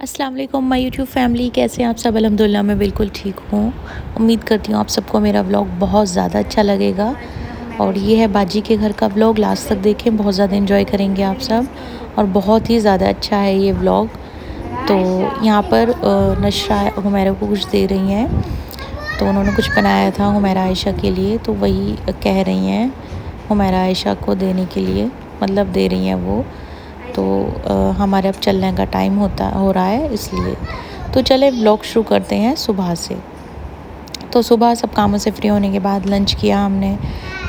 अस्सलाम वालेकुम my YouTube family, कैसे हैं आप सब। अल्हम्दुलिल्लाह मैं बिल्कुल ठीक हूँ। उम्मीद करती हूँ आप सबको मेरा व्लॉग बहुत ज़्यादा अच्छा लगेगा। और ये है बाजी के घर का व्लॉग, लास्ट तक देखें, बहुत ज़्यादा एंजॉय करेंगे आप सब। और बहुत ही ज़्यादा अच्छा है ये व्लॉग। तो यहाँ पर नशरा हुमैरा को कुछ दे रही हैं, तो उन्होंने कुछ बनाया था हुमैरा आयशा के लिए, तो वही कह रही हैं हुमैरा आयशा को देने के लिए, मतलब दे रही हैं वो। तो हमारे अब चलने का टाइम हो रहा है इसलिए। तो चले व्लॉग शुरू करते हैं सुबह से। तो सुबह सब कामों से फ्री होने के बाद लंच किया हमने।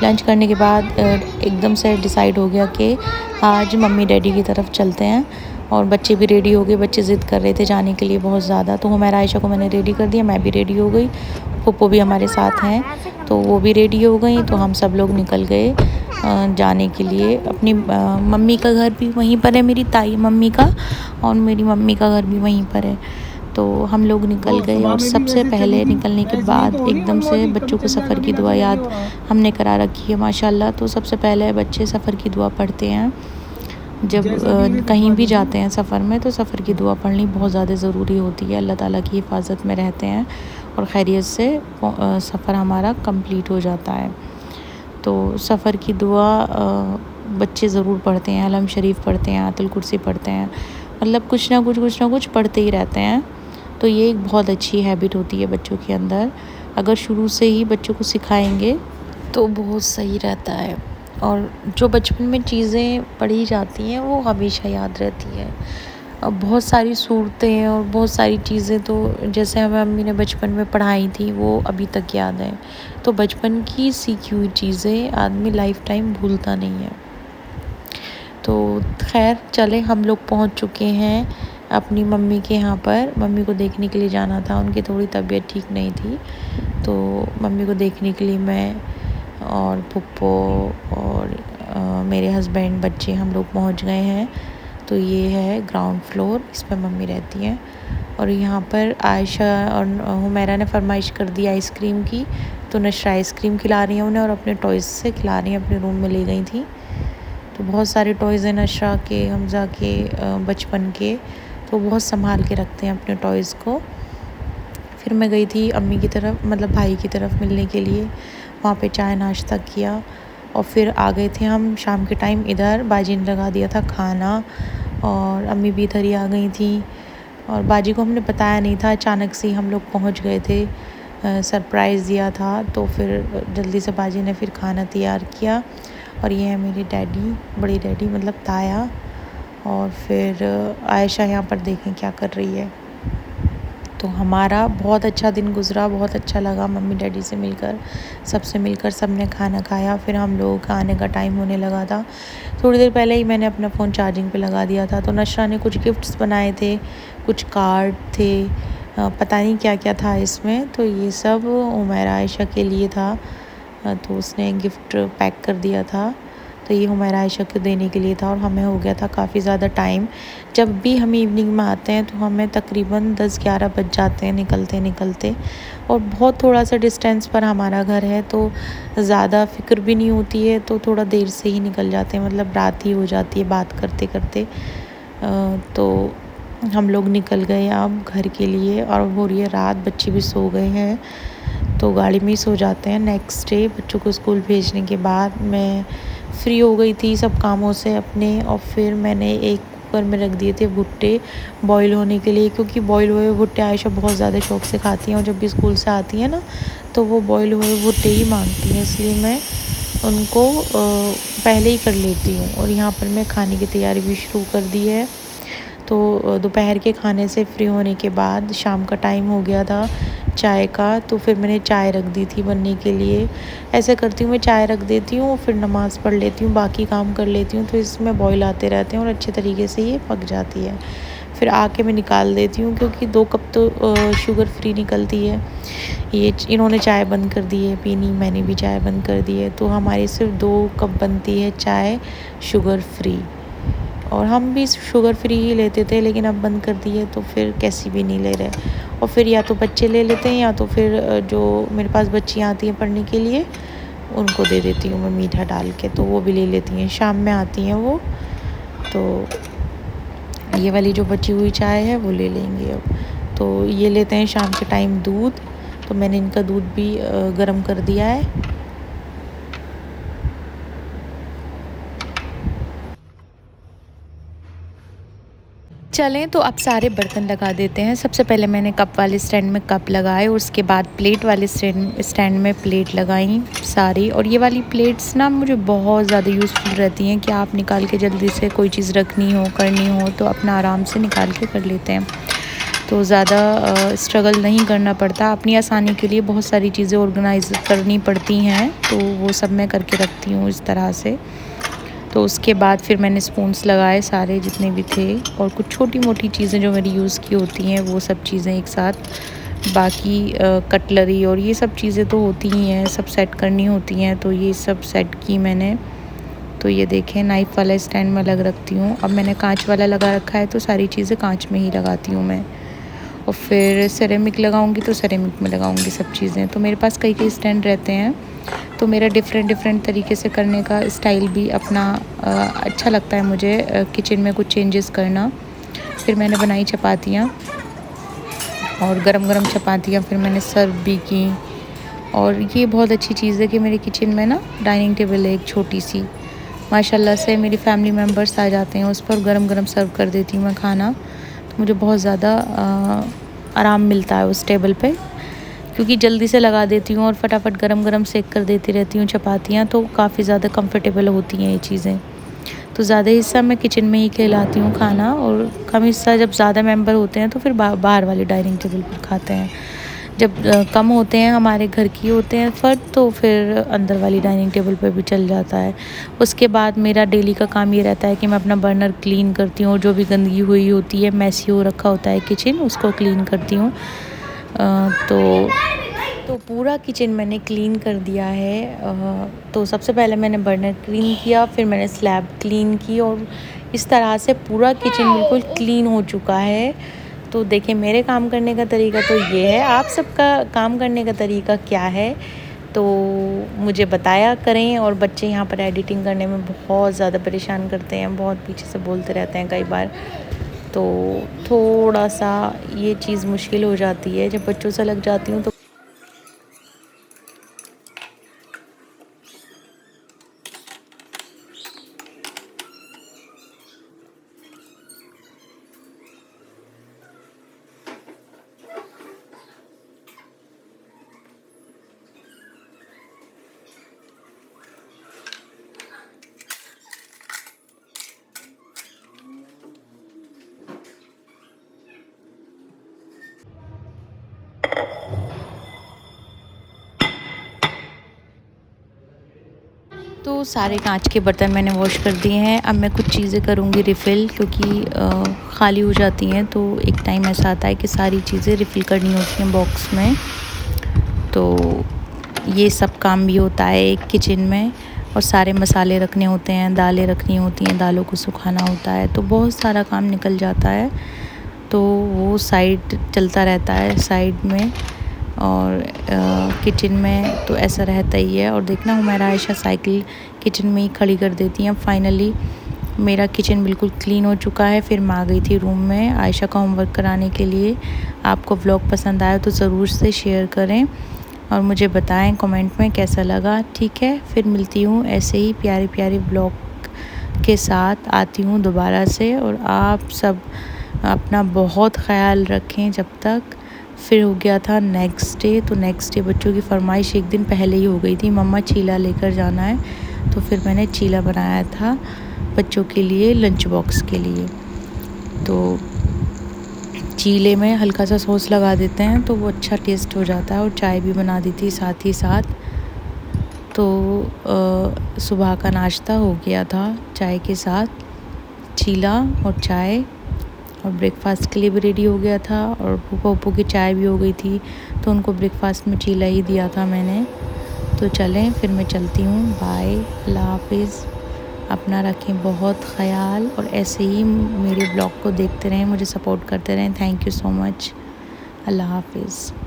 लंच करने के बाद एकदम से डिसाइड हो गया कि आज मम्मी डैडी की तरफ चलते हैं। और बच्चे भी रेडी हो गए, बच्चे ज़िद कर रहे थे जाने के लिए बहुत ज़्यादा। तो हुमैरा आयशा को मैंने रेडी कर दिया, मैं भी रेडी हो गई, पप्पू भी हमारे साथ हैं तो वो भी रेडी हो गई। तो हम सब लोग निकल गए जाने के लिए। अपनी मम्मी का घर भी वहीं पर है, मेरी ताई मम्मी का, और मेरी मम्मी का घर भी वहीं पर है। तो हम लोग निकल गए। और सबसे पहले निकलने के बाद एकदम से बच्चों को सफ़र की दुआ याद हमने करा रखी है माशाल्लाह। तो सबसे पहले बच्चे सफ़र की दुआ पढ़ते हैं जब कहीं भी जाते हैं सफ़र में, तो सफ़र की दुआ पढ़नी बहुत ज़्यादा ज़रूरी होती है। अल्लाह ताला की हिफाजत में रहते हैं और खैरियत से सफ़र हमारा कंप्लीट हो जाता है। तो सफ़र की दुआ बच्चे ज़रूर पढ़ते हैं, अलम शरीफ पढ़ते हैं, आयतुल कुर्सी पढ़ते हैं, मतलब कुछ ना कुछ पढ़ते ही रहते हैं। तो ये एक बहुत अच्छी हैबिट होती है बच्चों के अंदर। अगर शुरू से ही बच्चों को सिखाएंगे तो बहुत सही रहता है। और जो बचपन में चीज़ें पढ़ी जाती हैं वो हमेशा याद रहती हैं। अब बहुत सारी सूरतें और बहुत सारी चीज़ें तो जैसे हमें अम्मी ने बचपन में पढ़ाई थी वो अभी तक याद है। तो बचपन की सीखी हुई चीज़ें आदमी लाइफ टाइम भूलता नहीं है। तो खैर चले, हम लोग पहुंच चुके हैं अपनी मम्मी के यहाँ पर। मम्मी को देखने के लिए जाना था, उनकी थोड़ी तबीयत ठीक नहीं थी, तो मम्मी को देखने के लिए मैं और पुप्पो और मेरे हस्बैंड, बच्चे, हम लोग पहुँच गए हैं। तो ये है ग्राउंड फ्लोर, इस पर मम्मी रहती हैं। और यहाँ पर आयशा और हुमैरा ने फरमाइश कर दी आइसक्रीम की, तो नशरा आइसक्रीम खिला रही हैं उन्हें और अपने टॉयज़ से खिला रही हैं, अपने रूम में ले गई थी। तो बहुत सारे टॉयज़ हैं नशरा के, हमज़ा के, बचपन के, तो बहुत संभाल के रखते हैं अपने टॉयज़ को। फिर मैं गई थी अम्मी की तरफ, मतलब भाई की तरफ मिलने के लिए। वहाँ पे चाय नाश्ता किया और फिर आ गए थे हम शाम के टाइम इधर। बाजी ने लगा दिया था खाना और अम्मी भी इधर ही आ गई थी। और बाजी को हमने बताया नहीं था, अचानक से हम लोग पहुँच गए थे, सरप्राइज़ दिया था। तो फिर जल्दी से बाजी ने फिर खाना तैयार किया। और ये है मेरी डैडी, बड़ी डैडी मतलब ताया। और फिर आयशा यहाँ पर देखें क्या कर रही है। तो हमारा बहुत अच्छा दिन गुज़रा, बहुत अच्छा लगा मम्मी डैडी से मिलकर, सबसे मिलकर। सब ने खाना खाया, फिर हम लोगों का आने का टाइम होने लगा था। थोड़ी देर पहले ही मैंने अपना फ़ोन चार्जिंग पे लगा दिया था। तो नशरा ने कुछ गिफ्ट्स बनाए थे, कुछ कार्ड थे, पता नहीं क्या क्या था इसमें। तो ये सब हुमैरा आयशा के लिए था, तो उसने गिफ्ट पैक कर दिया था। तो ये हुमैरा आयशा को देने के लिए था। और हमें हो गया था काफ़ी ज़्यादा टाइम। जब भी हम इवनिंग में आते हैं तो हमें तकरीबन 10-11 बज जाते हैं निकलते निकलते। और बहुत थोड़ा सा डिस्टेंस पर हमारा घर है, तो ज़्यादा फ़िक्र भी नहीं होती है, तो थोड़ा देर से ही निकल जाते हैं, मतलब रात ही हो जाती है बात करते करते। तो हम लोग निकल गए अब घर के लिए। और हो रही है रात, बच्चे भी सो गए हैं, तो गाड़ी में ही सो जाते हैं। नेक्स्ट डे बच्चों को स्कूल भेजने के बाद मैं फ्री हो गई थी सब कामों से अपने। और फिर मैंने एक कुकर में रख दिए थे भुट्टे बॉईल होने के लिए, क्योंकि बॉईल हुए भुट्टे आयशा बहुत ज़्यादा शौक से खाती हैं। और जब भी स्कूल से आती है ना, तो वो बॉईल हुए भुट्टे ही मांगती हैं, इसलिए मैं उनको पहले ही कर लेती हूँ। और यहाँ पर मैं खाने की तैयारी भी शुरू कर दी है। तो दोपहर के खाने से फ्री होने के बाद शाम का टाइम हो गया था चाय का। तो फिर मैंने चाय रख दी थी बनने के लिए। ऐसे करती हूँ, मैं चाय रख देती हूँ, फिर नमाज़ पढ़ लेती हूँ, बाकी काम कर लेती हूँ, तो इसमें बॉईल आते रहते हैं और अच्छे तरीके से ये पक जाती है। फिर आके मैं निकाल देती हूँ, क्योंकि 2 कप तो शुगर फ्री निकलती है। ये इन्होंने चाय बंद कर दी है पीनी, मैंने भी चाय बंद कर दी है, तो हमारी सिर्फ 2 कप बनती है चाय शुगर फ्री। और हम भी शुगर फ्री ही लेते थे, लेकिन अब बंद कर दी है, तो फिर कैसी भी नहीं ले रहे। और फिर या तो बच्चे ले लेते हैं, या तो फिर जो मेरे पास बच्चियाँ आती हैं पढ़ने के लिए उनको दे देती हूँ मैं मीठा डाल के, तो वो भी ले लेती हैं, शाम में आती हैं वो। तो ये वाली जो बची हुई चाय है वो ले लेंगे अब। तो ये लेते हैं शाम के टाइम दूध। तो मैंने इनका दूध भी गर्म कर दिया है। चलें तो अब सारे बर्तन लगा देते हैं। सबसे पहले मैंने कप वाले स्टैंड में कप लगाए, उसके बाद प्लेट वाले स्टैंड में प्लेट लगाई सारी। और ये वाली प्लेट्स ना मुझे बहुत ज़्यादा यूज़फुल रहती हैं कि आप निकाल के जल्दी से कोई चीज़ रखनी हो करनी हो तो अपना आराम से निकाल के कर लेते हैं। तो ज़्यादा स्ट्रगल नहीं करना पड़ता। अपनी आसानी के लिए बहुत सारी चीज़ें ऑर्गेनाइज करनी पड़ती हैं, तो वो सब मैं करके रखती हूँ इस तरह से। तो उसके बाद फिर मैंने स्पून्स लगाए सारे जितने भी थे, और कुछ छोटी मोटी चीज़ें जो मेरी यूज़ की होती हैं वो सब चीज़ें एक साथ। बाकी कटलरी और ये सब चीज़ें तो होती ही हैं, सब सेट करनी होती हैं, तो ये सब सेट की मैंने। तो ये देखें नाइफ़ वाला स्टैंड में अलग रखती हूँ। अब मैंने कांच वाला लगा रखा है, तो सारी चीज़ें कांच में ही लगाती हूँ मैं। और फिर सेरेमिक लगाऊंगी तो सेरेमिक में लगाऊंगी सब चीज़ें। तो मेरे पास कई स्टैंड रहते हैं, तो मेरा डिफरेंट तरीके से करने का स्टाइल भी अपना अच्छा लगता है मुझे किचन में कुछ चेंजेस करना। फिर मैंने बनाई चपातियाँ, और गरम चपातियाँ फिर मैंने सर्व भी की। और ये बहुत अच्छी चीज़ है कि मेरे किचन में ना डाइनिंग टेबल है एक छोटी सी, माशाल्लाह से मेरी फैमिली मेम्बर्स आ जाते हैं उस पर गरम सर्व कर देती हूँ मैं खाना। तो मुझे बहुत ज़्यादा आराम मिलता है उस टेबल पे, क्योंकि जल्दी से लगा देती हूँ और फटाफट गरम सेक कर देती रहती हूँ चपातियाँ, तो काफ़ी ज़्यादा कंफर्टेबल होती हैं ये चीज़ें। तो ज़्यादा हिस्सा मैं किचन में ही खिलाती हूँ खाना, और कम हिस्सा जब ज़्यादा मेंबर होते हैं तो फिर बाहर वाली डाइनिंग टेबल पर खाते हैं। जब कम होते हैं, हमारे घर की होते हैं फ़र्द, तो फिर अंदर वाली डाइनिंग टेबल पर भी चल जाता है। उसके बाद मेरा डेली का काम ये रहता है कि मैं अपना बर्नर क्लीन करती हूँ, जो भी गंदगी हुई होती है, मैसी हो रखा होता है किचन, उसको क्लीन करती हूँ। तो पूरा किचन मैंने क्लीन कर दिया है। तो सबसे पहले मैंने बर्नर क्लीन किया, फिर मैंने स्लैब क्लीन की, और इस तरह से पूरा किचन बिल्कुल क्लीन हो चुका है। तो देखिए मेरे काम करने का तरीका तो ये है, आप सबका काम करने का तरीका क्या है तो मुझे बताया करें। और बच्चे यहाँ पर एडिटिंग करने में बहुत ज़्यादा परेशान करते हैं, बहुत पीछे से बोलते रहते हैं कई बार, तो थोड़ा सा ये चीज़ मुश्किल हो जाती है। जब बच्चों से लग जाती हूँ तो सारे कांच के बर्तन मैंने वॉश कर दिए हैं। अब मैं कुछ चीज़ें करूँगी रिफ़िल, क्योंकि ख़ाली हो जाती हैं, तो एक टाइम ऐसा आता है कि सारी चीज़ें रिफ़िल करनी होती हैं बॉक्स में। तो ये सब काम भी होता है एक किचन में, और सारे मसाले रखने होते हैं, दालें रखनी होती हैं, दालों को सुखाना होता है, तो बहुत सारा काम निकल जाता है। तो वो साइड चलता रहता है साइड में, और किचन में तो ऐसा रहता ही है। और देखना हुमैरा आयशा साइकिल किचन में ही खड़ी कर देती हैं। फाइनली मेरा किचन बिल्कुल क्लीन हो चुका है। फिर मैं आ गई थी रूम में आयशा का होमवर्क कराने के लिए। आपको व्लॉग पसंद आया तो ज़रूर से शेयर करें, और मुझे बताएं कमेंट में कैसा लगा। ठीक है, फिर मिलती हूँ ऐसे ही प्यारे व्लॉग के साथ आती हूँ दोबारा से। और आप सब अपना बहुत ख्याल रखें जब तक। फिर हो गया था नेक्स्ट डे, तो नेक्स्ट डे बच्चों की फरमाइश एक दिन पहले ही हो गई थी, मम्मा चीला लेकर जाना है। तो फिर मैंने चीला बनाया था बच्चों के लिए लंच बॉक्स के लिए। तो चीले में हल्का सा सॉस लगा देते हैं तो वो अच्छा टेस्ट हो जाता है, और चाय भी बना दी थी साथ ही साथ। तो सुबह का नाश्ता हो गया था चाय के साथ, चीला और चाय, और ब्रेकफास्ट के लिए भी रेडी हो गया था। और पप्पू की चाय भी हो गई थी, तो उनको ब्रेकफास्ट में चीला ही दिया था मैंने। तो चलें फिर मैं चलती हूँ, बाय, अल्लाह हाफिज़। अपना रखें बहुत ख्याल, और ऐसे ही मेरे ब्लॉग को देखते रहें, मुझे सपोर्ट करते रहें। Thank you so much. अल्लाह हाफिज़।